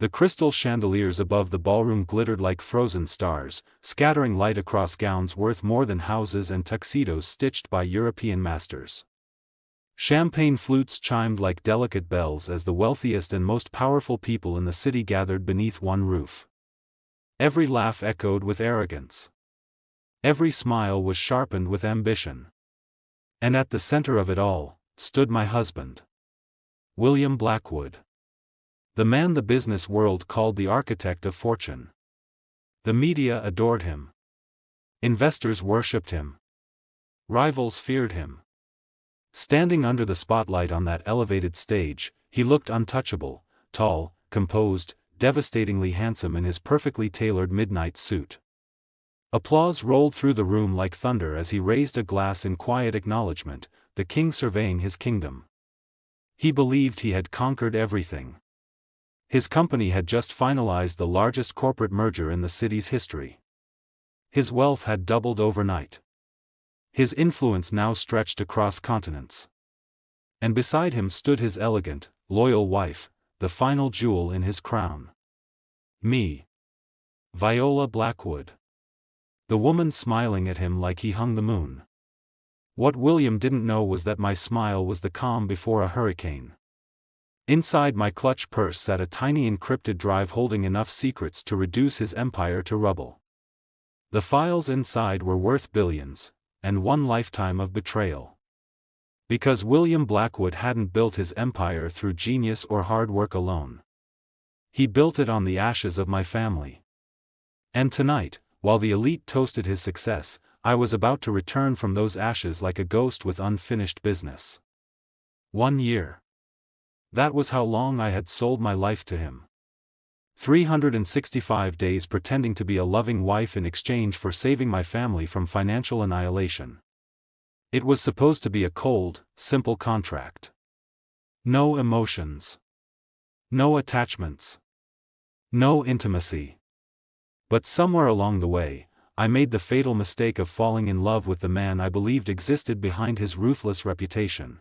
The crystal chandeliers above the ballroom glittered like frozen stars, scattering light across gowns worth more than houses and tuxedos stitched by European masters. Champagne flutes chimed like delicate bells as the wealthiest and most powerful people in the city gathered beneath one roof. Every laugh echoed with arrogance. Every smile was sharpened with ambition. And at the center of it all, stood my husband. William Blackwood. The man the business world called the architect of fortune. The media adored him. Investors worshipped him. Rivals feared him. Standing under the spotlight on that elevated stage, he looked untouchable, tall, composed, devastatingly handsome in his perfectly tailored midnight suit. Applause rolled through the room like thunder as he raised a glass in quiet acknowledgement, the king surveying his kingdom. He believed he had conquered everything. His company had just finalized the largest corporate merger in the city's history. His wealth had doubled overnight. His influence now stretched across continents. And beside him stood his elegant, loyal wife, the final jewel in his crown. Me. Viola Blackwood. The woman smiling at him like he hung the moon. What William didn't know was that my smile was the calm before a hurricane. Inside my clutch purse sat a tiny encrypted drive holding enough secrets to reduce his empire to rubble. The files inside were worth billions, and one lifetime of betrayal. Because William Blackwood hadn't built his empire through genius or hard work alone. He built it on the ashes of my family. And tonight, while the elite toasted his success, I was about to return from those ashes like a ghost with unfinished business. 1 year. That was how long I had sold my life to him. 365 days pretending to be a loving wife in exchange for saving my family from financial annihilation. It was supposed to be a cold, simple contract. No emotions. No attachments. No intimacy. But somewhere along the way, I made the fatal mistake of falling in love with the man I believed existed behind his ruthless reputation.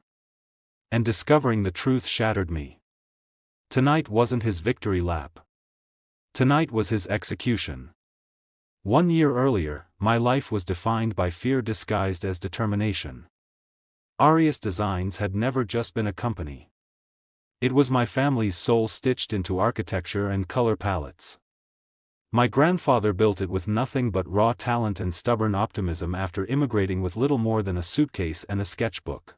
And discovering the truth shattered me. Tonight wasn't his victory lap. Tonight was his execution. 1 year earlier, my life was defined by fear disguised as determination. Arias Designs had never just been a company. It was my family's soul stitched into architecture and color palettes. My grandfather built it with nothing but raw talent and stubborn optimism after immigrating with little more than a suitcase and a sketchbook.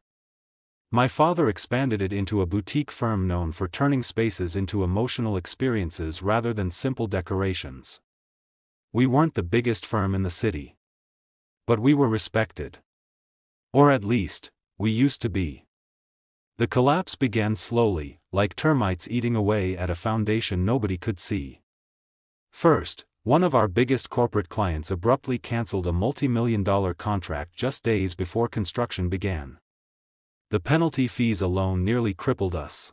My father expanded it into a boutique firm known for turning spaces into emotional experiences rather than simple decorations. We weren't the biggest firm in the city. But we were respected. Or at least, we used to be. The collapse began slowly, like termites eating away at a foundation nobody could see. First, one of our biggest corporate clients abruptly canceled a multi-million-dollar contract just days before construction began. The penalty fees alone nearly crippled us.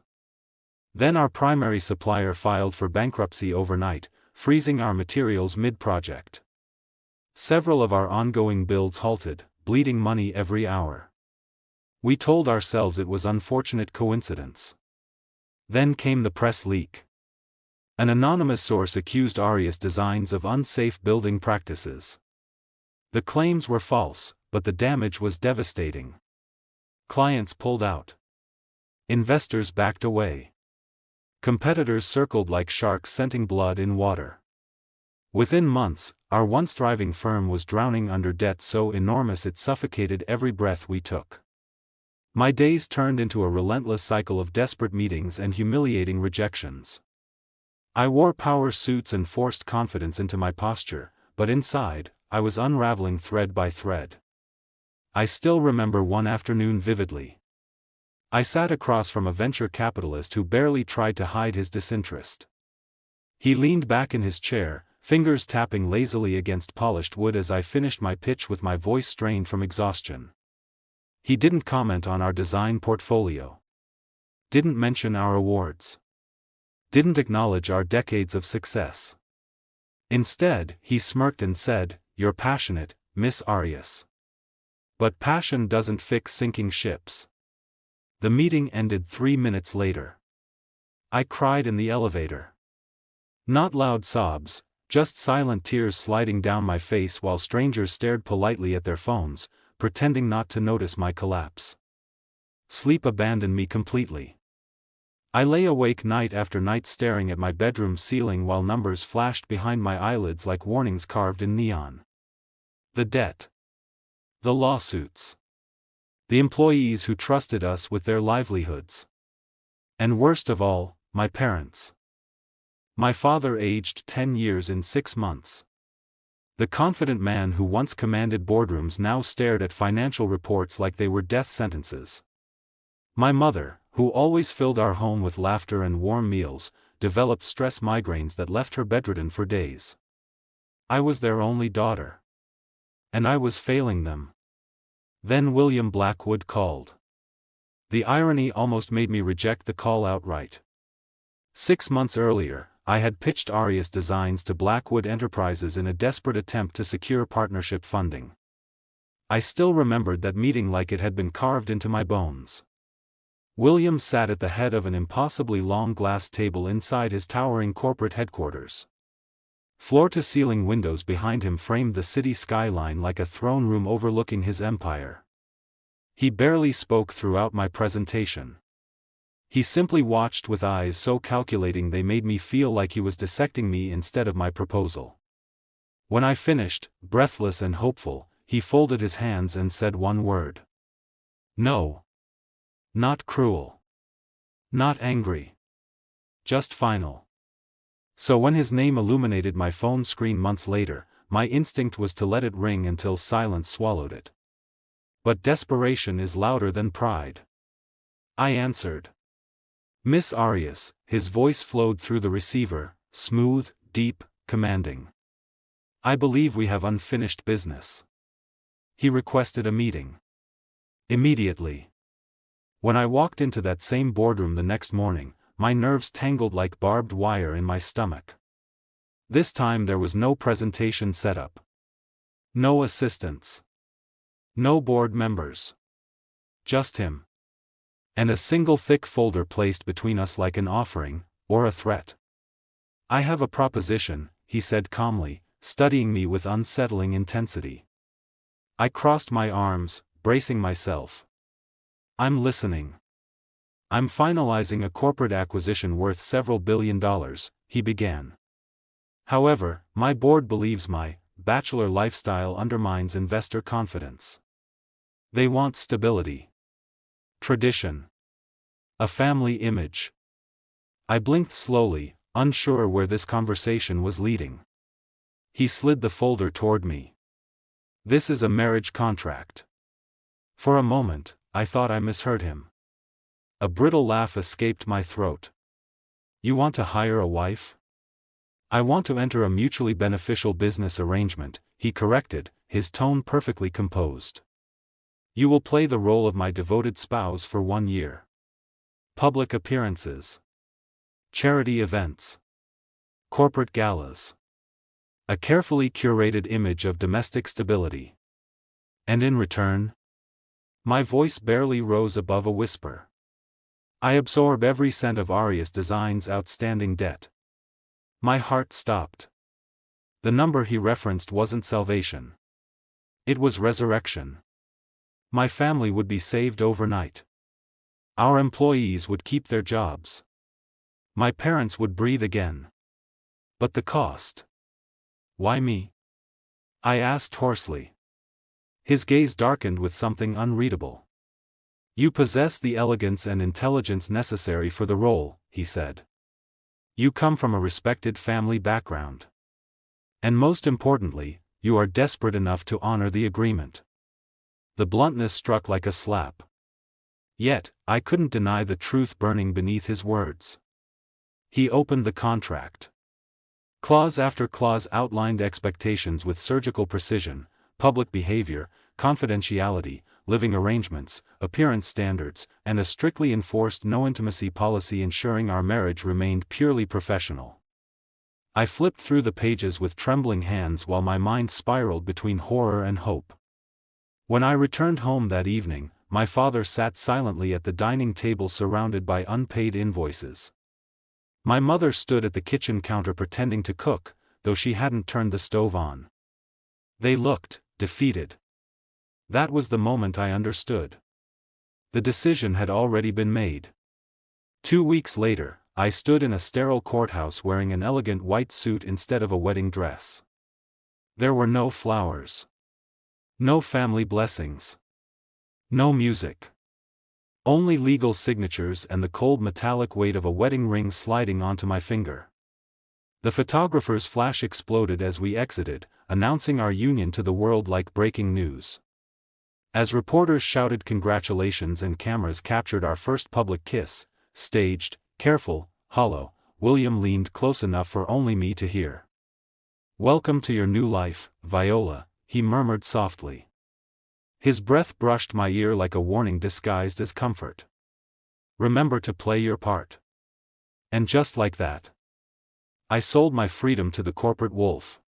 Then our primary supplier filed for bankruptcy overnight, freezing our materials mid-project. Several of our ongoing builds halted, bleeding money every hour. We told ourselves it was unfortunate coincidence. Then came the press leak. An anonymous source accused Arias Designs of unsafe building practices. The claims were false, but the damage was devastating. Clients pulled out. Investors backed away. Competitors circled like sharks scenting blood in water. Within months, our once thriving firm was drowning under debt so enormous it suffocated every breath we took. My days turned into a relentless cycle of desperate meetings and humiliating rejections. I wore power suits and forced confidence into my posture, but inside, I was unraveling thread by thread. I still remember one afternoon vividly. I sat across from a venture capitalist who barely tried to hide his disinterest. He leaned back in his chair, fingers tapping lazily against polished wood as I finished my pitch with my voice strained from exhaustion. He didn't comment on our design portfolio. Didn't mention our awards. Didn't acknowledge our decades of success. Instead, he smirked and said, "You're passionate, Miss Arias. But passion doesn't fix sinking ships." The meeting ended 3 minutes later. I cried in the elevator. Not loud sobs, just silent tears sliding down my face while strangers stared politely at their phones, pretending not to notice my collapse. Sleep abandoned me completely. I lay awake night after night staring at my bedroom ceiling while numbers flashed behind my eyelids like warnings carved in neon. The debt. The lawsuits. The employees who trusted us with their livelihoods. And worst of all, my parents. My father aged 10 years in 6 months. The confident man who once commanded boardrooms now stared at financial reports like they were death sentences. My mother, who always filled our home with laughter and warm meals, developed stress migraines that left her bedridden for days. I was their only daughter. And I was failing them. Then William Blackwood called. The irony almost made me reject the call outright. 6 months earlier, I had pitched Arias Designs to Blackwood Enterprises in a desperate attempt to secure partnership funding. I still remembered that meeting like it had been carved into my bones. William sat at the head of an impossibly long glass table inside his towering corporate headquarters. Floor-to-ceiling windows behind him framed the city skyline like a throne room overlooking his empire. He barely spoke throughout my presentation. He simply watched with eyes so calculating they made me feel like he was dissecting me instead of my proposal. When I finished, breathless and hopeful, he folded his hands and said one word. No. Not cruel. Not angry. Just final. So when his name illuminated my phone screen months later, my instinct was to let it ring until silence swallowed it. But desperation is louder than pride. I answered. Miss Arias, his voice flowed through the receiver, smooth, deep, commanding. I believe we have unfinished business. He requested a meeting. Immediately. When I walked into that same boardroom the next morning, my nerves tangled like barbed wire in my stomach. This time there was no presentation setup. No assistants. No board members. Just him. And a single thick folder placed between us like an offering, or a threat. I have a proposition, he said calmly, studying me with unsettling intensity. I crossed my arms, bracing myself. I'm listening. I'm finalizing a corporate acquisition worth several $1 billion, he began. However, my board believes my bachelor lifestyle undermines investor confidence. They want stability. Tradition. A family image. I blinked slowly, unsure where this conversation was leading. He slid the folder toward me. This is a marriage contract. For a moment, I thought I misheard him. A brittle laugh escaped my throat. You want to hire a wife? I want to enter a mutually beneficial business arrangement, he corrected, his tone perfectly composed. You will play the role of my devoted spouse for 1 year. Public appearances. Charity events. Corporate galas. A carefully curated image of domestic stability. And in return? My voice barely rose above a whisper. I absorb every cent of Arias Designs' outstanding debt. My heart stopped. The number he referenced wasn't salvation. It was resurrection. My family would be saved overnight. Our employees would keep their jobs. My parents would breathe again. But the cost? Why me? I asked hoarsely. His gaze darkened with something unreadable. You possess the elegance and intelligence necessary for the role, he said. You come from a respected family background. And most importantly, you are desperate enough to honor the agreement. The bluntness struck like a slap. Yet, I couldn't deny the truth burning beneath his words. He opened the contract. Clause after clause outlined expectations with surgical precision: public behavior, confidentiality, living arrangements, appearance standards, and a strictly enforced no-intimacy policy ensuring our marriage remained purely professional. I flipped through the pages with trembling hands while my mind spiraled between horror and hope. When I returned home that evening, my father sat silently at the dining table surrounded by unpaid invoices. My mother stood at the kitchen counter pretending to cook, though she hadn't turned the stove on. They looked defeated. That was the moment I understood. The decision had already been made. 2 weeks later, I stood in a sterile courthouse wearing an elegant white suit instead of a wedding dress. There were no flowers. No family blessings. No music. Only legal signatures and the cold metallic weight of a wedding ring sliding onto my finger. The photographer's flash exploded as we exited, announcing our union to the world like breaking news. As reporters shouted congratulations and cameras captured our first public kiss, staged, careful, hollow, William leaned close enough for only me to hear. "Welcome to your new life, Viola," he murmured softly. His breath brushed my ear like a warning disguised as comfort. "Remember to play your part." And just like that, I sold my freedom to the corporate wolf.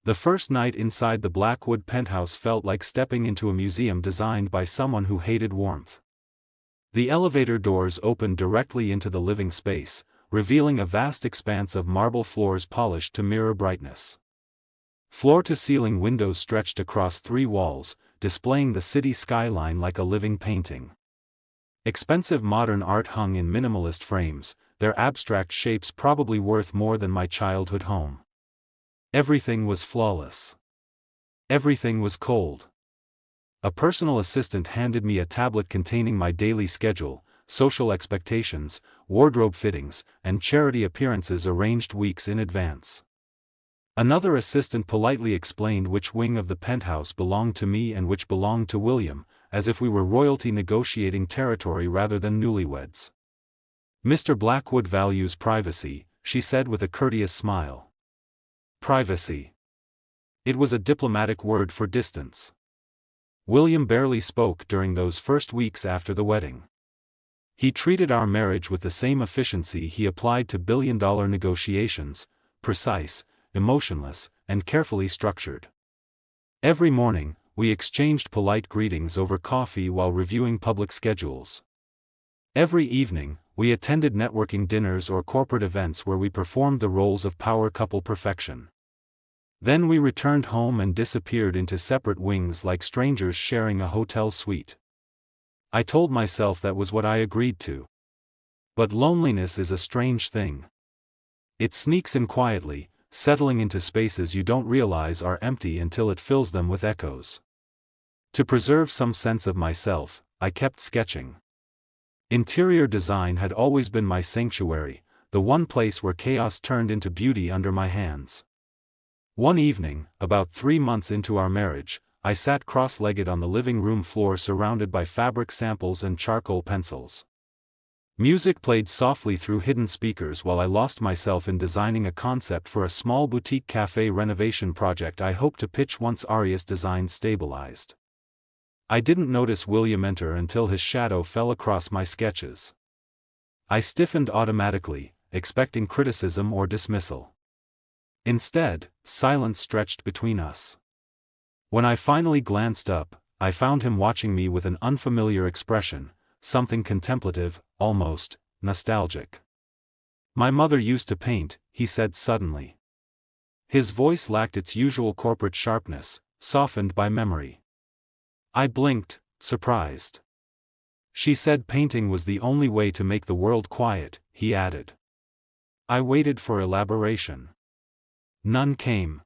The first night inside the Blackwood penthouse felt like stepping into a museum designed by someone who hated warmth. The elevator doors opened directly into the living space, revealing a vast expanse of marble floors polished to mirror brightness. Floor-to-ceiling windows stretched across 3 walls, displaying the city skyline like a living painting. Expensive modern art hung in minimalist frames, their abstract shapes probably worth more than my childhood home. Everything was flawless. Everything was cold. A personal assistant handed me a tablet containing my daily schedule, social expectations, wardrobe fittings, and charity appearances arranged weeks in advance. Another assistant politely explained which wing of the penthouse belonged to me and which belonged to William, as if we were royalty negotiating territory rather than newlyweds. "Mr. Blackwood values privacy," she said with a courteous smile. Privacy. It was a diplomatic word for distance. William barely spoke during those first weeks after the wedding. He treated our marriage with the same efficiency he applied to billion-dollar negotiations, precise, emotionless, and carefully structured. Every morning, we exchanged polite greetings over coffee while reviewing public schedules. Every evening, we attended networking dinners or corporate events where we performed the roles of power couple perfection. Then we returned home and disappeared into separate wings like strangers sharing a hotel suite. I told myself that was what I agreed to. But loneliness is a strange thing. It sneaks in quietly, settling into spaces you don't realize are empty until it fills them with echoes. To preserve some sense of myself, I kept sketching. Interior design had always been my sanctuary, the one place where chaos turned into beauty under my hands. One evening, about 3 months into our marriage, I sat cross-legged on the living room floor surrounded by fabric samples and charcoal pencils. Music played softly through hidden speakers while I lost myself in designing a concept for a small boutique cafe renovation project I hoped to pitch once Arias' design stabilized. I didn't notice William enter until his shadow fell across my sketches. I stiffened automatically, expecting criticism or dismissal. Instead, silence stretched between us. When I finally glanced up, I found him watching me with an unfamiliar expression, something contemplative, almost nostalgic. "My mother used to paint," he said suddenly. His voice lacked its usual corporate sharpness, softened by memory. I blinked, surprised. "She said painting was the only way to make the world quiet," he added. I waited for elaboration. None came.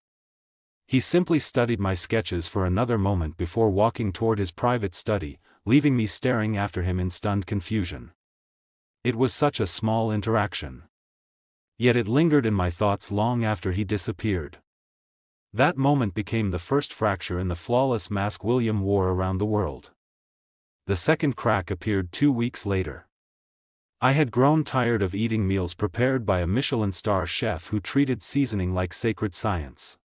He simply studied my sketches for another moment before walking toward his private study, leaving me staring after him in stunned confusion. It was such a small interaction. Yet it lingered in my thoughts long after he disappeared. That moment became the first fracture in the flawless mask William wore around the world. The second crack appeared 2 weeks later. I had grown tired of eating meals prepared by a Michelin star chef who treated seasoning like sacred science.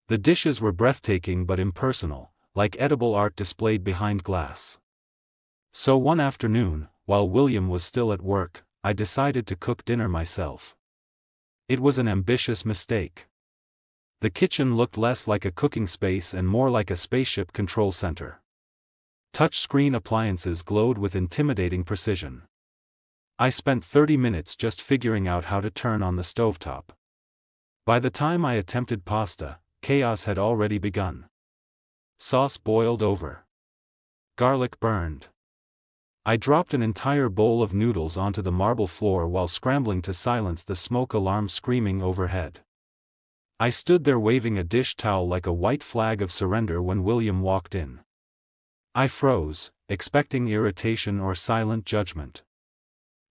The dishes were breathtaking but impersonal, like edible art displayed behind glass. So one afternoon, while William was still at work, I decided to cook dinner myself. It was an ambitious mistake. The kitchen looked less like a cooking space and more like a spaceship control center. Touchscreen appliances glowed with intimidating precision. I spent 30 minutes just figuring out how to turn on the stovetop. By the time I attempted pasta, chaos had already begun. Sauce boiled over. Garlic burned. I dropped an entire bowl of noodles onto the marble floor while scrambling to silence the smoke alarm screaming overhead. I stood there waving a dish towel like a white flag of surrender when William walked in. I froze, expecting irritation or silent judgment.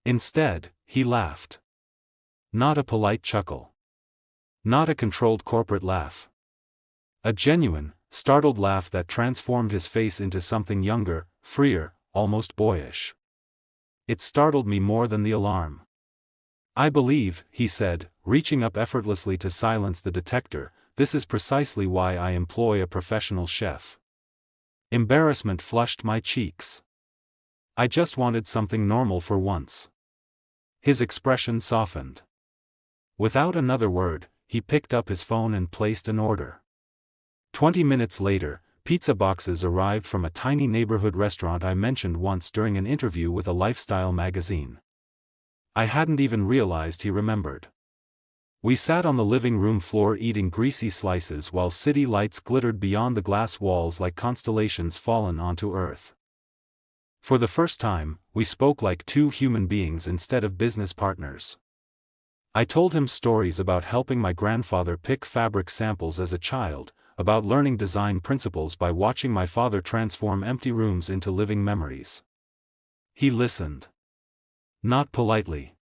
Instead, he laughed. Not a polite chuckle. Not a controlled corporate laugh. A genuine, startled laugh that transformed his face into something younger, freer, almost boyish. It startled me more than the alarm. I believe, he said, reaching up effortlessly to silence the detector, this is precisely why I employ a professional chef. Embarrassment flushed my cheeks. I just wanted something normal for once. His expression softened. Without another word, he picked up his phone and placed an order. 20 minutes later, pizza boxes arrived from a tiny neighborhood restaurant I mentioned once during an interview with a lifestyle magazine. I hadn't even realized he remembered. We sat on the living room floor eating greasy slices while city lights glittered beyond the glass walls like constellations fallen onto Earth. For the first time, we spoke like two human beings instead of business partners. I told him stories about helping my grandfather pick fabric samples as a child, about learning design principles by watching my father transform empty rooms into living memories. He listened. Not politely.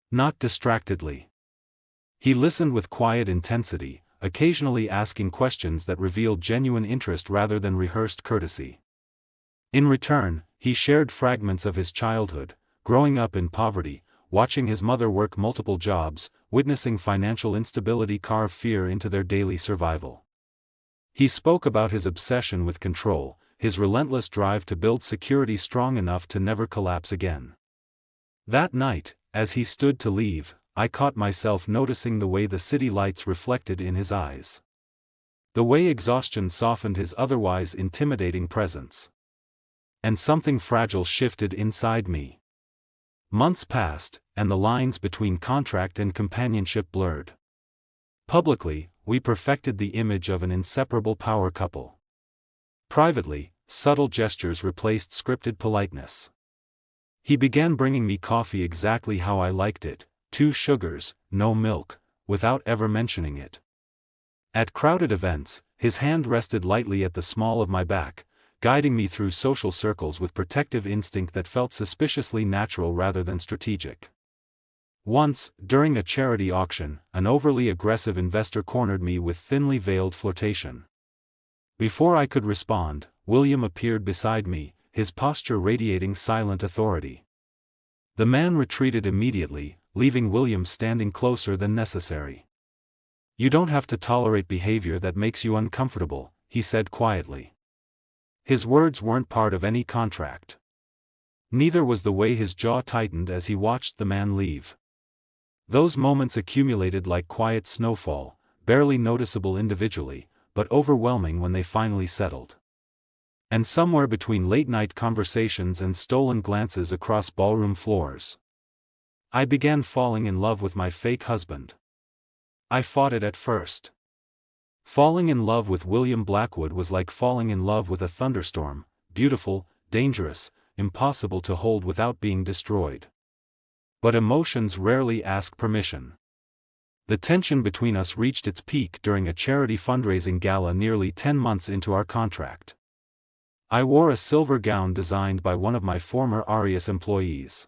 Not distractedly. He listened with quiet intensity, occasionally asking questions that revealed genuine interest rather than rehearsed courtesy. In return, he shared fragments of his childhood, growing up in poverty, watching his mother work multiple jobs, witnessing financial instability carve fear into their daily survival. He spoke about his obsession with control, his relentless drive to build security strong enough to never collapse again. That night, as he stood to leave, I caught myself noticing the way the city lights reflected in his eyes. The way exhaustion softened his otherwise intimidating presence. And something fragile shifted inside me. Months passed, and the lines between contract and companionship blurred. Publicly, we perfected the image of an inseparable power couple. Privately, subtle gestures replaced scripted politeness. He began bringing me coffee exactly how I liked it, 2 sugars, no milk, without ever mentioning it. At crowded events, his hand rested lightly at the small of my back, guiding me through social circles with protective instinct that felt suspiciously natural rather than strategic. Once, during a charity auction, an overly aggressive investor cornered me with thinly veiled flirtation. Before I could respond, William appeared beside me, his posture radiating silent authority. The man retreated immediately, leaving William standing closer than necessary. "You don't have to tolerate behavior that makes you uncomfortable," he said quietly. His words weren't part of any contract. Neither was the way his jaw tightened as he watched the man leave. Those moments accumulated like quiet snowfall, barely noticeable individually, but overwhelming when they finally settled. And somewhere between late-night conversations and stolen glances across ballroom floors, I began falling in love with my fake husband. I fought it at first. Falling in love with William Blackwood was like falling in love with a thunderstorm, beautiful, dangerous, impossible to hold without being destroyed. But emotions rarely ask permission. The tension between us reached its peak during a charity fundraising gala nearly 10 months into our contract. I wore a silver gown designed by one of my former Arias employees.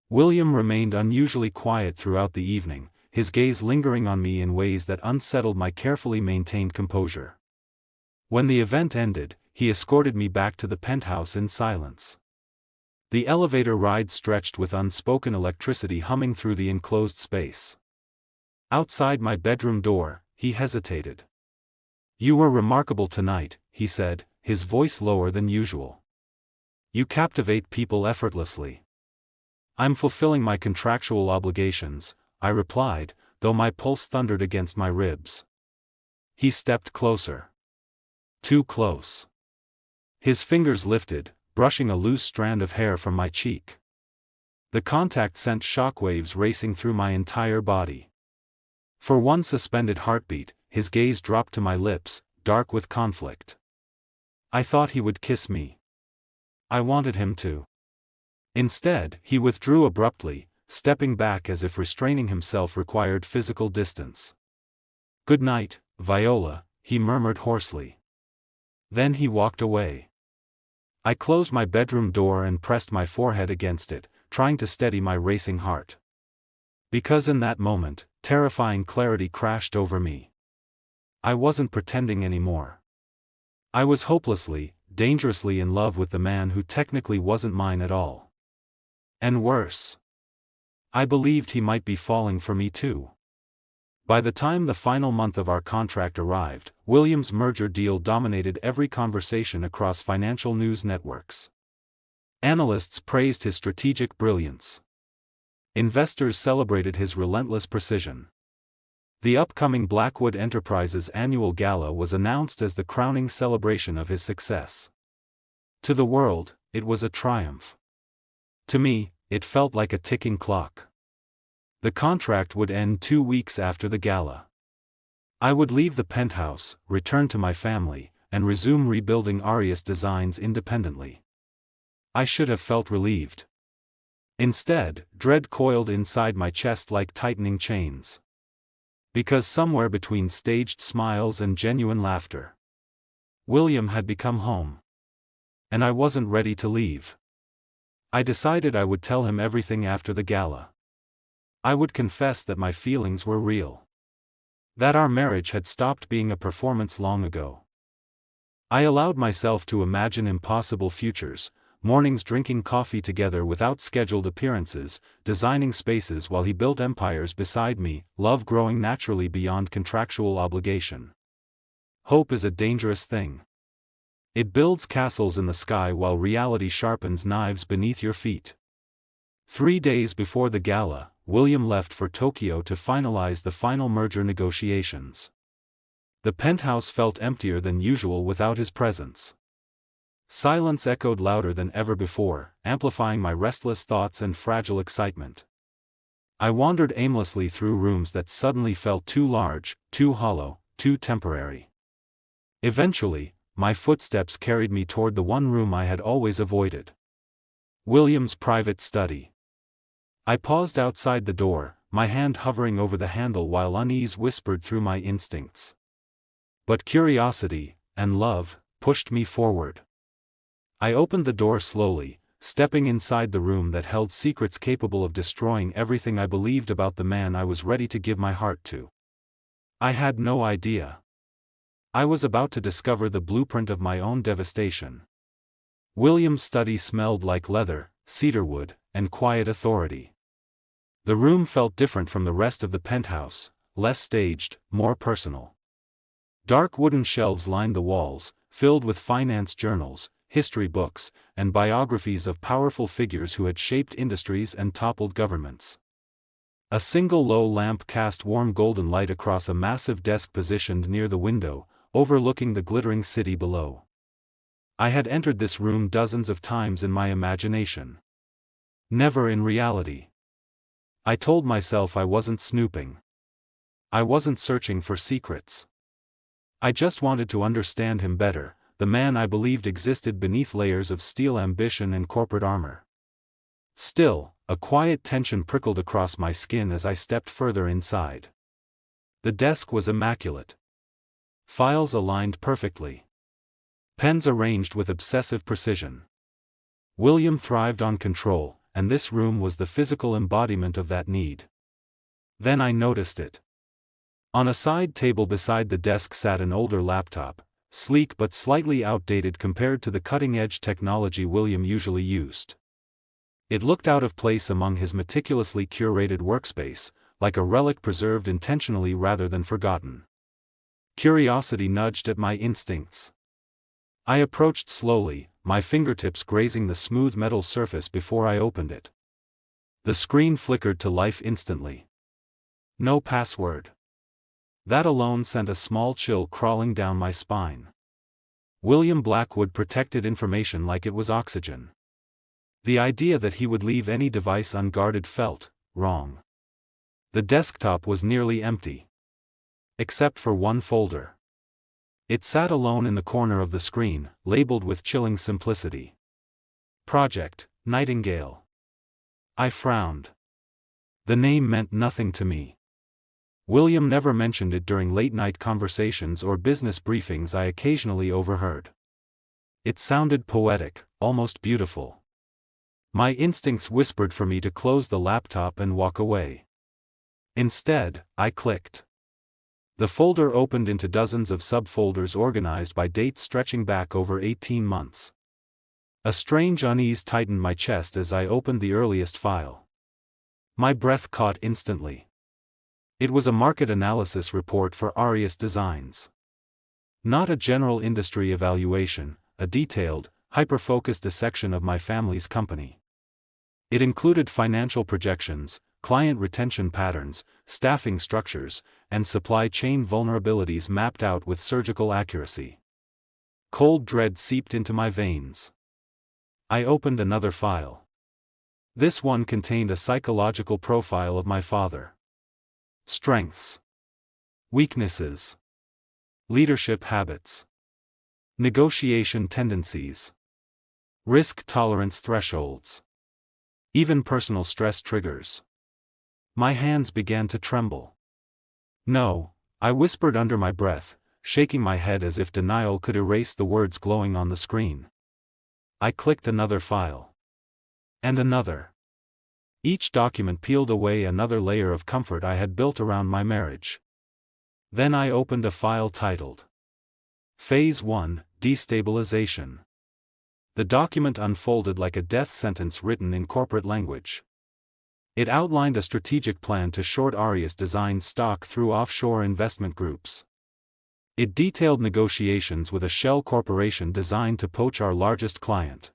William remained unusually quiet throughout the evening, his gaze lingering on me in ways that unsettled my carefully maintained composure. When the event ended, he escorted me back to the penthouse in silence. The elevator ride stretched with unspoken electricity humming through the enclosed space. Outside my bedroom door, he hesitated. "You were remarkable tonight," he said, his voice lower than usual. "You captivate people effortlessly." "I'm fulfilling my contractual obligations," I replied, though my pulse thundered against my ribs. He stepped closer. Too close. His fingers lifted, brushing a loose strand of hair from my cheek. The contact sent shockwaves racing through my entire body. For one suspended heartbeat, his gaze dropped to my lips, dark with conflict. I thought he would kiss me. I wanted him to. Instead, he withdrew abruptly, stepping back as if restraining himself required physical distance. "Good night, Viola," he murmured hoarsely. Then he walked away. I closed my bedroom door and pressed my forehead against it, trying to steady my racing heart. Because in that moment, terrifying clarity crashed over me. I wasn't pretending anymore. I was hopelessly, dangerously in love with the man who technically wasn't mine at all. And worse, I believed he might be falling for me too. By the time the final month of our contract arrived, William's merger deal dominated every conversation across financial news networks. Analysts praised his strategic brilliance. Investors celebrated his relentless precision. The upcoming Blackwood Enterprises annual gala was announced as the crowning celebration of his success. To the world, it was a triumph. To me, it felt like a ticking clock. The contract would end 2 weeks after the gala. I would leave the penthouse, return to my family, and resume rebuilding Arias Designs independently. I should have felt relieved. Instead, dread coiled inside my chest like tightening chains. Because somewhere between staged smiles and genuine laughter, William had become home. And I wasn't ready to leave. I decided I would tell him everything after the gala. I would confess that my feelings were real. That our marriage had stopped being a performance long ago. I allowed myself to imagine impossible futures, mornings drinking coffee together without scheduled appearances, designing spaces while he built empires beside me, love growing naturally beyond contractual obligation. Hope is a dangerous thing. It builds castles in the sky while reality sharpens knives beneath your feet. 3 days before the gala, William left for Tokyo to finalize the final merger negotiations. The penthouse felt emptier than usual without his presence. Silence echoed louder than ever before, amplifying my restless thoughts and fragile excitement. I wandered aimlessly through rooms that suddenly felt too large, too hollow, too temporary. Eventually, my footsteps carried me toward the one room I had always avoided. William's private study. I paused outside the door, my hand hovering over the handle while unease whispered through my instincts. But curiosity, and love, pushed me forward. I opened the door slowly, stepping inside the room that held secrets capable of destroying everything I believed about the man I was ready to give my heart to. I had no idea. I was about to discover the blueprint of my own devastation. William's study smelled like leather, cedarwood, and quiet authority. The room felt different from the rest of the penthouse, less staged, more personal. Dark wooden shelves lined the walls, filled with finance journals, history books, and biographies of powerful figures who had shaped industries and toppled governments. A single low lamp cast warm golden light across a massive desk positioned near the window, overlooking the glittering city below. I had entered this room dozens of times in my imagination. Never in reality. I told myself I wasn't snooping. I wasn't searching for secrets. I just wanted to understand him better, the man I believed existed beneath layers of steel ambition and corporate armor. Still, a quiet tension prickled across my skin as I stepped further inside. The desk was immaculate. Files aligned perfectly. Pens arranged with obsessive precision. William thrived on control, and this room was the physical embodiment of that need. Then I noticed it. On a side table beside the desk sat an older laptop, sleek but slightly outdated compared to the cutting-edge technology William usually used. It looked out of place among his meticulously curated workspace, like a relic preserved intentionally rather than forgotten. Curiosity nudged at my instincts. I approached slowly, my fingertips grazing the smooth metal surface before I opened it. The screen flickered to life instantly. No password. That alone sent a small chill crawling down my spine. William Blackwood protected information like it was oxygen. The idea that he would leave any device unguarded felt wrong. The desktop was nearly empty. Except for one folder. It sat alone in the corner of the screen, labeled with chilling simplicity. Project Nightingale. I frowned. The name meant nothing to me. William never mentioned it during late-night conversations or business briefings I occasionally overheard. It sounded poetic, almost beautiful. My instincts whispered for me to close the laptop and walk away. Instead, I clicked. The folder opened into dozens of subfolders organized by dates stretching back over 18 months. A strange unease tightened my chest as I opened the earliest file. My breath caught instantly. It was a market analysis report for Arius Designs. Not a general industry evaluation, a detailed, hyper-focused dissection of my family's company. It included financial projections, client retention patterns, staffing structures, and supply chain vulnerabilities mapped out with surgical accuracy. Cold dread seeped into my veins. I opened another file. This one contained a psychological profile of my father. Strengths. Weaknesses. Leadership habits. Negotiation tendencies. Risk tolerance thresholds. Even personal stress triggers. My hands began to tremble. No, I whispered under my breath, shaking my head as if denial could erase the words glowing on the screen. I clicked another file. And another. Each document peeled away another layer of comfort I had built around my marriage. Then I opened a file titled Phase 1, Destabilization. The document unfolded like a death sentence written in corporate language. It outlined a strategic plan to short Arius Designs stock through offshore investment groups. It detailed negotiations with a shell corporation designed to poach our largest client.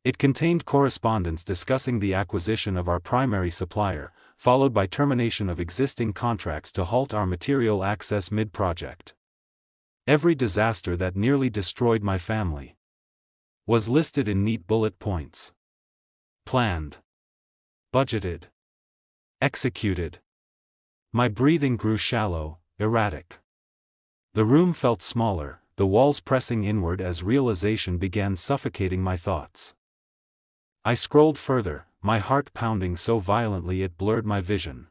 It contained correspondence discussing the acquisition of our primary supplier, followed by termination of existing contracts to halt our material access mid-project. Every disaster that nearly destroyed my family was listed in neat bullet points. Planned. Budgeted. Executed. My breathing grew shallow, erratic. The room felt smaller, the walls pressing inward as realization began suffocating my thoughts. I scrolled further, my heart pounding so violently it blurred my vision.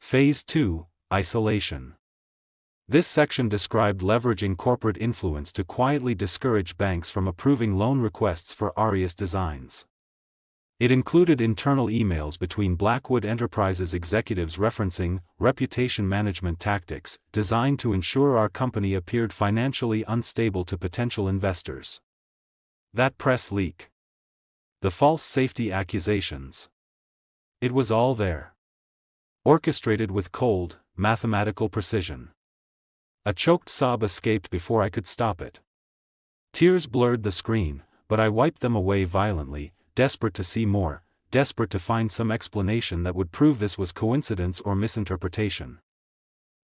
Phase 2, Isolation. This section described leveraging corporate influence to quietly discourage banks from approving loan requests for Arius Designs. It included internal emails between Blackwood Enterprises executives referencing reputation management tactics designed to ensure our company appeared financially unstable to potential investors. That press leak. The false safety accusations. It was all there. Orchestrated with cold, mathematical precision. A choked sob escaped before I could stop it. Tears blurred the screen, but I wiped them away violently, desperate to see more, desperate to find some explanation that would prove this was coincidence or misinterpretation.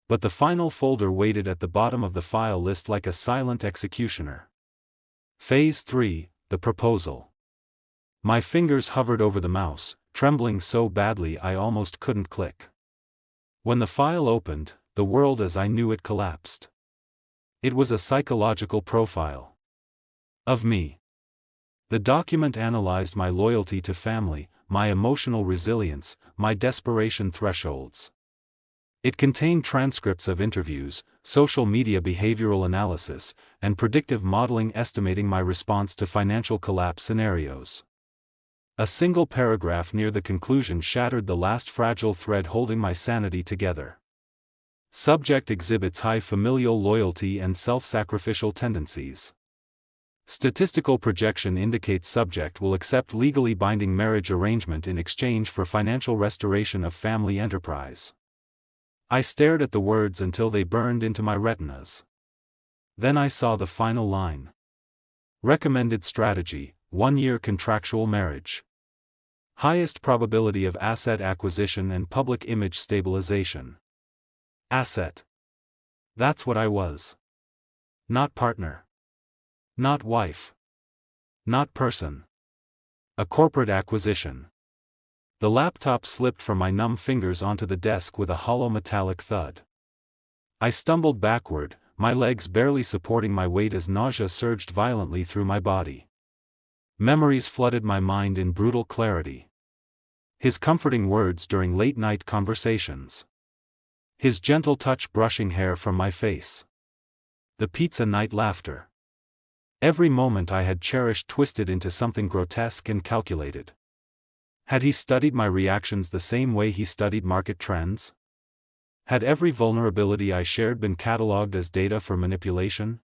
But the final folder waited at the bottom of the file list like a silent executioner. Phase 3, The Proposal. My fingers hovered over the mouse, trembling so badly I almost couldn't click. When the file opened, the world as I knew it collapsed. It was a psychological profile of me. The document analyzed my loyalty to family, my emotional resilience, my desperation thresholds. It contained transcripts of interviews, social media behavioral analysis, and predictive modeling estimating my response to financial collapse scenarios. A single paragraph near the conclusion shattered the last fragile thread holding my sanity together. Subject exhibits high familial loyalty and self-sacrificial tendencies. Statistical projection indicates subject will accept legally binding marriage arrangement in exchange for financial restoration of family enterprise. I stared at the words until they burned into my retinas. Then I saw the final line. Recommended strategy, 1-year contractual marriage. Highest probability of asset acquisition and public image stabilization. Asset. That's what I was. Not partner. Not wife. Not person. A corporate acquisition. The laptop slipped from my numb fingers onto the desk with a hollow metallic thud. I stumbled backward, my legs barely supporting my weight as nausea surged violently through my body. Memories flooded my mind in brutal clarity. His comforting words during late-night conversations. His gentle touch brushing hair from my face. The pizza night laughter. Every moment I had cherished twisted into something grotesque and calculated. Had he studied my reactions the same way he studied market trends? Had every vulnerability I shared been catalogued as data for manipulation?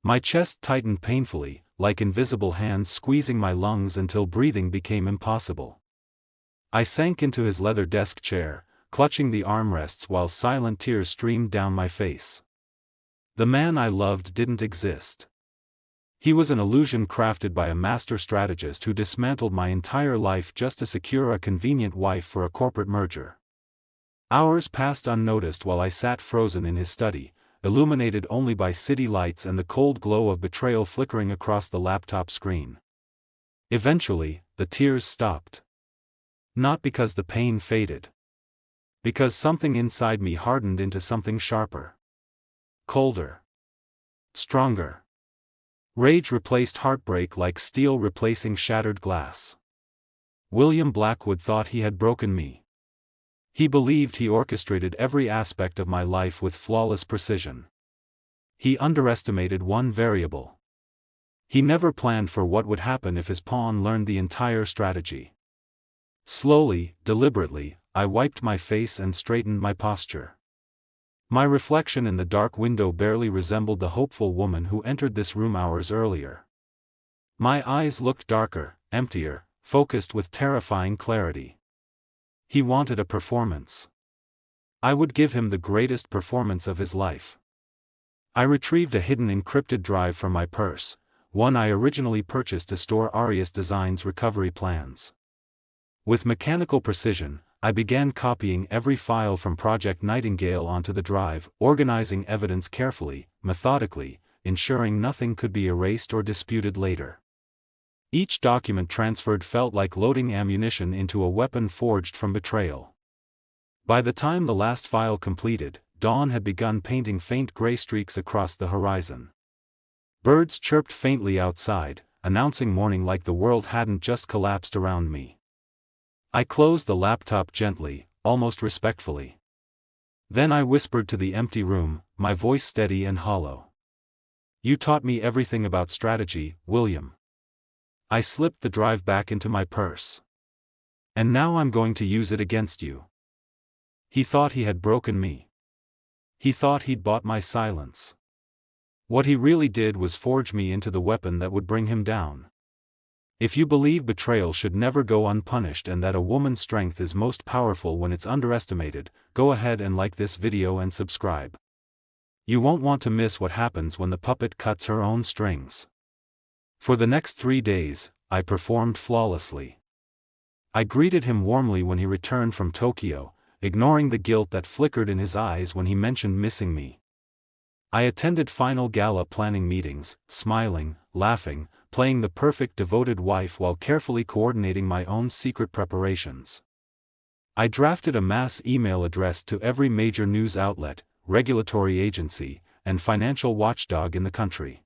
My chest tightened painfully, like invisible hands squeezing my lungs until breathing became impossible. I sank into his leather desk chair, clutching the armrests while silent tears streamed down my face. The man I loved didn't exist. He was an illusion crafted by a master strategist who dismantled my entire life just to secure a convenient wife for a corporate merger. Hours passed unnoticed while I sat frozen in his study, illuminated only by city lights and the cold glow of betrayal flickering across the laptop screen. Eventually, the tears stopped. Not because the pain faded. Because something inside me hardened into something sharper. Colder. Stronger. Rage replaced heartbreak like steel replacing shattered glass. William Blackwood thought he had broken me. He believed he orchestrated every aspect of my life with flawless precision. He underestimated one variable. He never planned for what would happen if his pawn learned the entire strategy. Slowly, deliberately, I wiped my face and straightened my posture. My reflection in the dark window barely resembled the hopeful woman who entered this room hours earlier. My eyes looked darker, emptier, focused with terrifying clarity. He wanted a performance. I would give him the greatest performance of his life. I retrieved a hidden encrypted drive from my purse, one I originally purchased to store Arias Design's recovery plans. With mechanical precision, I began copying every file from Project Nightingale onto the drive, organizing evidence carefully, methodically, ensuring nothing could be erased or disputed later. Each document transferred felt like loading ammunition into a weapon forged from betrayal. By the time the last file completed, dawn had begun painting faint gray streaks across the horizon. Birds chirped faintly outside, announcing morning like the world hadn't just collapsed around me. I closed the laptop gently, almost respectfully. Then I whispered to the empty room, my voice steady and hollow. "You taught me everything about strategy, William." I slipped the drive back into my purse. "And now I'm going to use it against you." He thought he had broken me. He thought he'd bought my silence. What he really did was forge me into the weapon that would bring him down. If you believe betrayal should never go unpunished and that a woman's strength is most powerful when it's underestimated, go ahead and like this video and subscribe. You won't want to miss what happens when the puppet cuts her own strings. For the next 3 days, I performed flawlessly. I greeted him warmly when he returned from Tokyo, ignoring the guilt that flickered in his eyes when he mentioned missing me. I attended final gala planning meetings, smiling, laughing, playing the perfect devoted wife while carefully coordinating my own secret preparations. I drafted a mass email addressed to every major news outlet, regulatory agency, and financial watchdog in the country.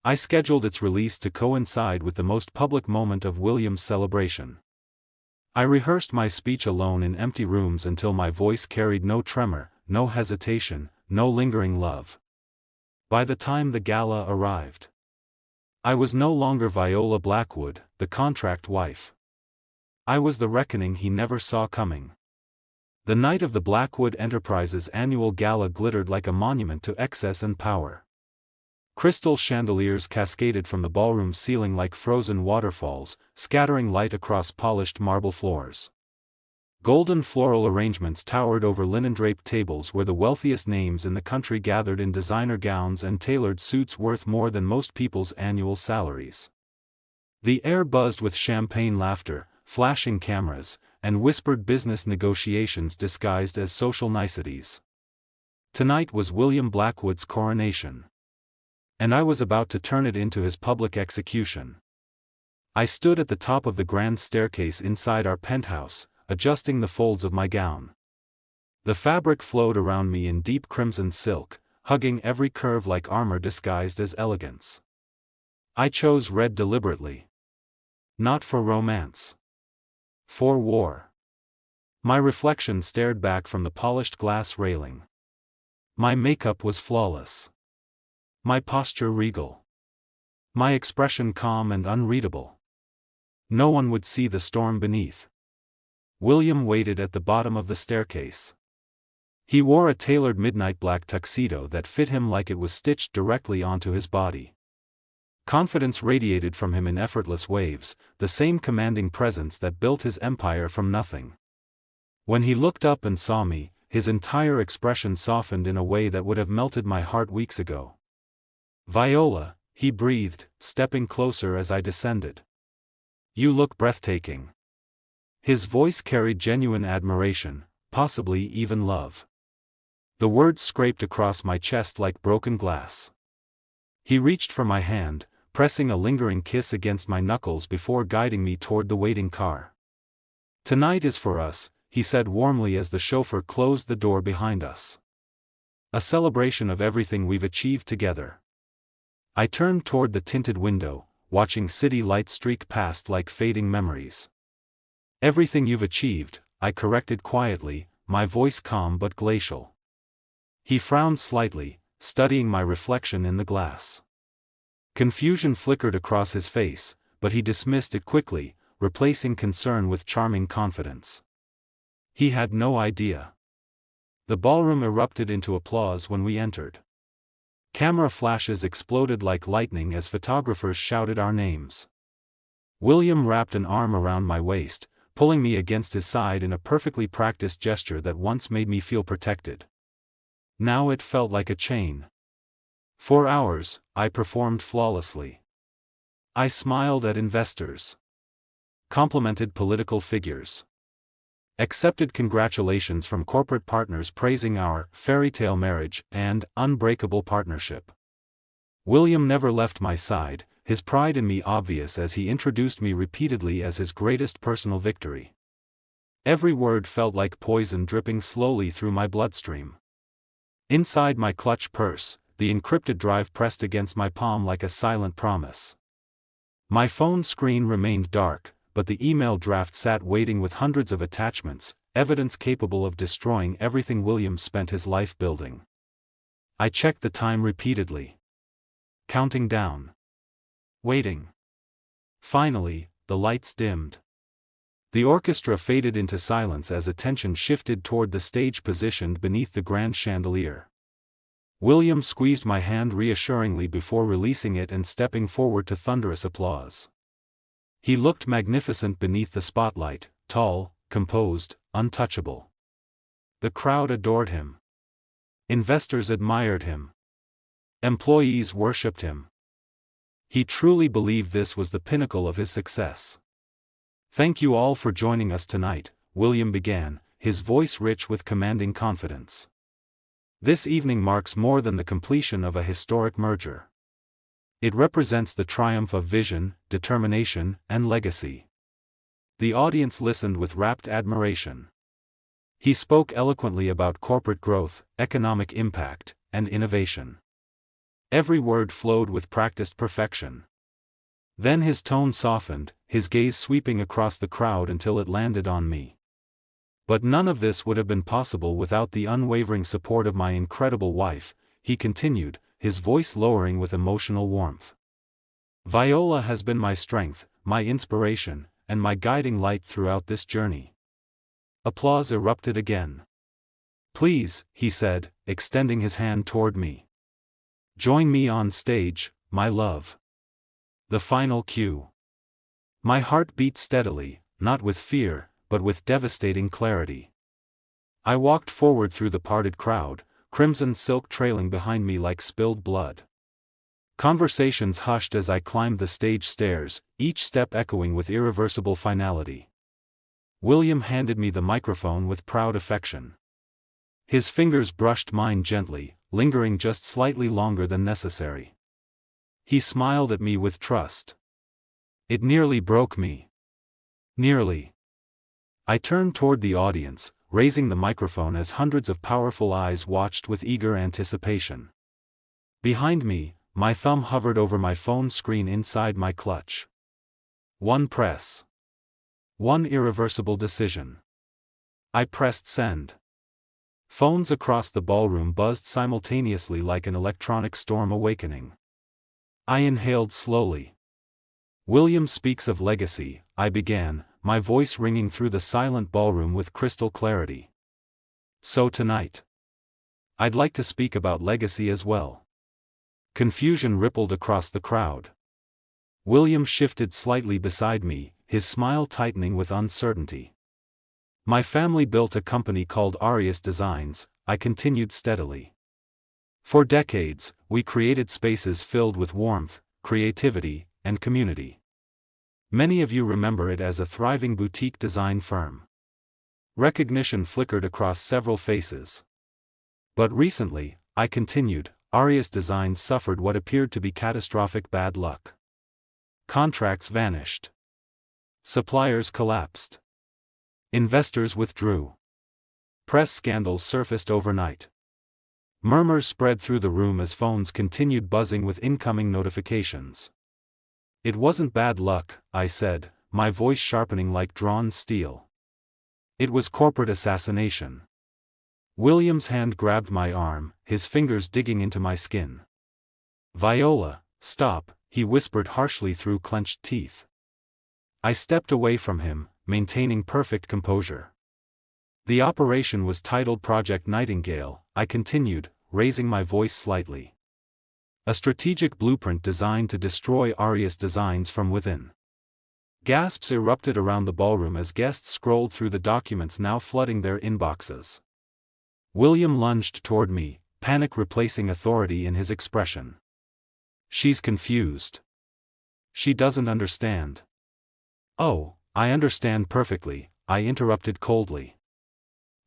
I scheduled its release to coincide with the most public moment of William's celebration. I rehearsed my speech alone in empty rooms until my voice carried no tremor, no hesitation, no lingering love. By the time the gala arrived, I was no longer Viola Blackwood, the contract wife. I was the reckoning he never saw coming. The night of the Blackwood Enterprises annual gala glittered like a monument to excess and power. Crystal chandeliers cascaded from the ballroom ceiling like frozen waterfalls, scattering light across polished marble floors. Golden floral arrangements towered over linen-draped tables where the wealthiest names in the country gathered in designer gowns and tailored suits worth more than most people's annual salaries. The air buzzed with champagne laughter, flashing cameras, and whispered business negotiations disguised as social niceties. Tonight was William Blackwood's coronation. And I was about to turn it into his public execution. I stood at the top of the grand staircase inside our penthouse, adjusting the folds of my gown. The fabric flowed around me in deep crimson silk, hugging every curve like armor disguised as elegance. I chose red deliberately. Not for romance. For war. My reflection stared back from the polished glass railing. My makeup was flawless. My posture regal. My expression calm and unreadable. No one would see the storm beneath. William waited at the bottom of the staircase. He wore a tailored midnight black tuxedo that fit him like it was stitched directly onto his body. Confidence radiated from him in effortless waves, the same commanding presence that built his empire from nothing. When he looked up and saw me, his entire expression softened in a way that would have melted my heart weeks ago. "Viola," he breathed, stepping closer as I descended. "You look breathtaking." His voice carried genuine admiration, possibly even love. The words scraped across my chest like broken glass. He reached for my hand, pressing a lingering kiss against my knuckles before guiding me toward the waiting car. "Tonight is for us," he said warmly as the chauffeur closed the door behind us. "A celebration of everything we've achieved together." I turned toward the tinted window, watching city lights streak past like fading memories. "Everything you've achieved," I corrected quietly, my voice calm but glacial. He frowned slightly, studying my reflection in the glass. Confusion flickered across his face, but he dismissed it quickly, replacing concern with charming confidence. He had no idea. The ballroom erupted into applause when we entered. Camera flashes exploded like lightning as photographers shouted our names. William wrapped an arm around my waist, pulling me against his side in a perfectly practiced gesture that once made me feel protected. Now it felt like a chain. For hours, I performed flawlessly. I smiled at investors. Complimented political figures. Accepted congratulations from corporate partners praising our fairy tale marriage and unbreakable partnership. William never left my side, his pride in me obvious as he introduced me repeatedly as his greatest personal victory. Every word felt like poison dripping slowly through my bloodstream. Inside my clutch purse, the encrypted drive pressed against my palm like a silent promise. My phone screen remained dark, but the email draft sat waiting with hundreds of attachments, evidence capable of destroying everything William spent his life building. I checked the time repeatedly. Counting down. Waiting. Finally, the lights dimmed. The orchestra faded into silence as attention shifted toward the stage positioned beneath the grand chandelier. William squeezed my hand reassuringly before releasing it and stepping forward to thunderous applause. He looked magnificent beneath the spotlight, tall, composed, untouchable. The crowd adored him. Investors admired him. Employees worshipped him. He truly believed this was the pinnacle of his success. "Thank you all for joining us tonight," William began, his voice rich with commanding confidence. "This evening marks more than the completion of a historic merger. It represents the triumph of vision, determination, and legacy." The audience listened with rapt admiration. He spoke eloquently about corporate growth, economic impact, and innovation. Every word flowed with practiced perfection. Then his tone softened, his gaze sweeping across the crowd until it landed on me. "But none of this would have been possible without the unwavering support of my incredible wife," he continued, his voice lowering with emotional warmth. "Viola has been my strength, my inspiration, and my guiding light throughout this journey." Applause erupted again. "Please," he said, extending his hand toward me. "Join me on stage, my love." The final cue. My heart beat steadily, not with fear, but with devastating clarity. I walked forward through the parted crowd, crimson silk trailing behind me like spilled blood. Conversations hushed as I climbed the stage stairs, each step echoing with irreversible finality. William handed me the microphone with proud affection. His fingers brushed mine gently, lingering just slightly longer than necessary. He smiled at me with trust. It nearly broke me. Nearly. I turned toward the audience, raising the microphone as hundreds of powerful eyes watched with eager anticipation. Behind me, my thumb hovered over my phone screen inside my clutch. One press. One irreversible decision. I pressed send. Phones across the ballroom buzzed simultaneously like an electronic storm awakening. I inhaled slowly. William speaks of legacy, I began, my voice ringing through the silent ballroom with crystal clarity. So tonight, I'd like to speak about legacy as well. Confusion rippled across the crowd. William shifted slightly beside me, his smile tightening with uncertainty. My family built a company called Arias Designs, I continued steadily. For decades, we created spaces filled with warmth, creativity, and community. Many of you remember it as a thriving boutique design firm. Recognition flickered across several faces. But recently, I continued, Arias Designs suffered what appeared to be catastrophic bad luck. Contracts vanished. Suppliers collapsed. Investors withdrew. Press scandals surfaced overnight. Murmurs spread through the room as phones continued buzzing with incoming notifications. It wasn't bad luck, I said, my voice sharpening like drawn steel. It was corporate assassination. William's hand grabbed my arm, his fingers digging into my skin. Viola, stop, he whispered harshly through clenched teeth. I stepped away from him, maintaining perfect composure. The operation was titled Project Nightingale, I continued, raising my voice slightly. A strategic blueprint designed to destroy Arias Designs from within. Gasps erupted around the ballroom as guests scrolled through the documents now flooding their inboxes. William lunged toward me, panic replacing authority in his expression. She's confused. She doesn't understand. Oh, I understand perfectly, I interrupted coldly.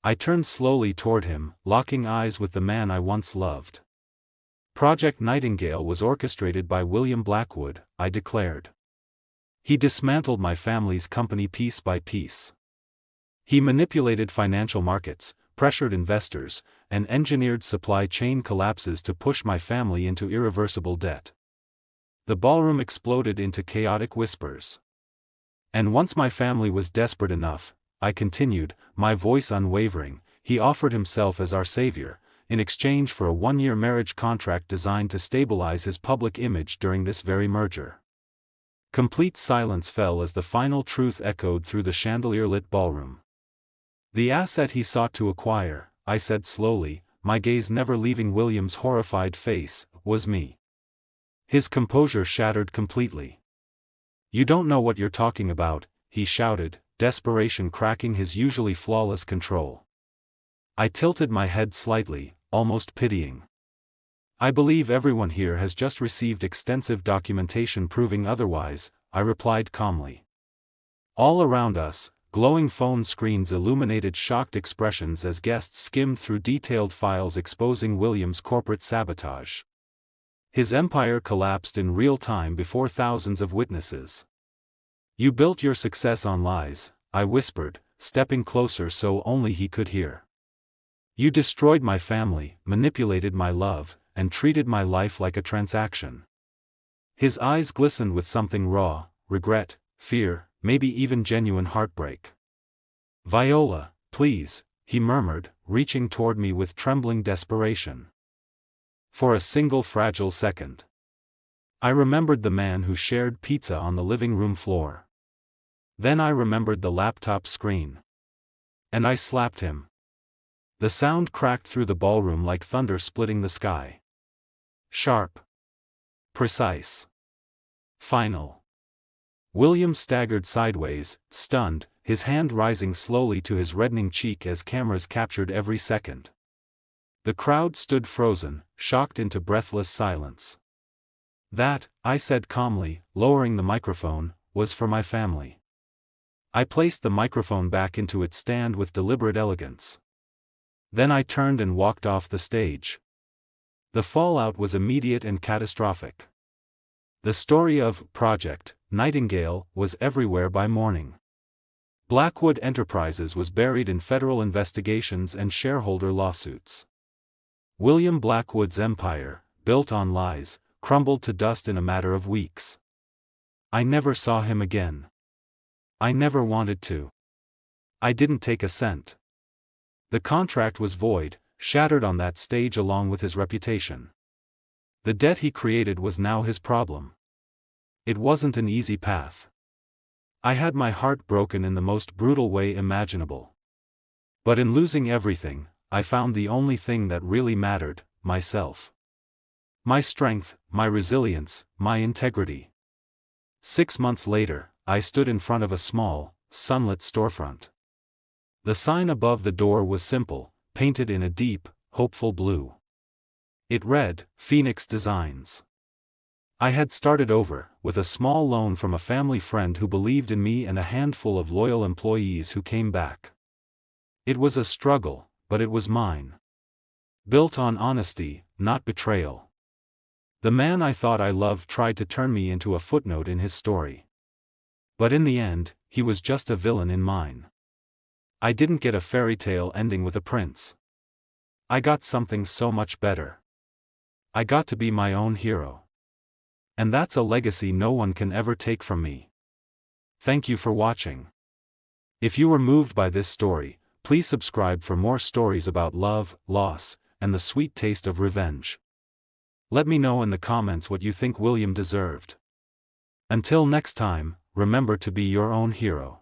I turned slowly toward him, locking eyes with the man I once loved. Project Nightingale was orchestrated by William Blackwood, I declared. He dismantled my family's company piece by piece. He manipulated financial markets, pressured investors, and engineered supply chain collapses to push my family into irreversible debt. The ballroom exploded into chaotic whispers. And once my family was desperate enough, I continued, my voice unwavering, he offered himself as our savior, in exchange for a one-year marriage contract designed to stabilize his public image during this very merger. Complete silence fell as the final truth echoed through the chandelier-lit ballroom. The asset he sought to acquire, I said slowly, my gaze never leaving William's horrified face, was me. His composure shattered completely. You don't know what you're talking about, he shouted, desperation cracking his usually flawless control. I tilted my head slightly, almost pitying. I believe everyone here has just received extensive documentation proving otherwise, I replied calmly. All around us, glowing phone screens illuminated shocked expressions as guests skimmed through detailed files exposing William's corporate sabotage. His empire collapsed in real time before thousands of witnesses. You built your success on lies, I whispered, stepping closer so only he could hear. You destroyed my family, manipulated my love, and treated my life like a transaction. His eyes glistened with something raw, regret, fear, maybe even genuine heartbreak. Viola, please, he murmured, reaching toward me with trembling desperation. For a single fragile second, I remembered the man who shared pizza on the living room floor. Then I remembered the laptop screen. And I slapped him. The sound cracked through the ballroom like thunder splitting the sky. Sharp. Precise. Final. William staggered sideways, stunned, his hand rising slowly to his reddening cheek as cameras captured every second. The crowd stood frozen, shocked into breathless silence. That, I said calmly, lowering the microphone, was for my family. I placed the microphone back into its stand with deliberate elegance. Then I turned and walked off the stage. The fallout was immediate and catastrophic. The story of Project Nightingale, was everywhere by morning. Blackwood Enterprises was buried in federal investigations and shareholder lawsuits. William Blackwood's empire, built on lies, crumbled to dust in a matter of weeks. I never saw him again. I never wanted to. I didn't take a cent. The contract was void, shattered on that stage along with his reputation. The debt he created was now his problem. It wasn't an easy path. I had my heart broken in the most brutal way imaginable. But in losing everything, I found the only thing that really mattered: myself. My strength, my resilience, my integrity. 6 months later, I stood in front of a small, sunlit storefront. The sign above the door was simple, painted in a deep, hopeful blue. It read, "Phoenix Designs." I had started over, with a small loan from a family friend who believed in me and a handful of loyal employees who came back. It was a struggle, but it was mine. Built on honesty, not betrayal. The man I thought I loved tried to turn me into a footnote in his story. But in the end, he was just a villain in mine. I didn't get a fairy tale ending with a prince. I got something so much better. I got to be my own hero. And that's a legacy no one can ever take from me. Thank you for watching. If you were moved by this story, please subscribe for more stories about love, loss, and the sweet taste of revenge. Let me know in the comments what you think William deserved. Until next time, remember to be your own hero.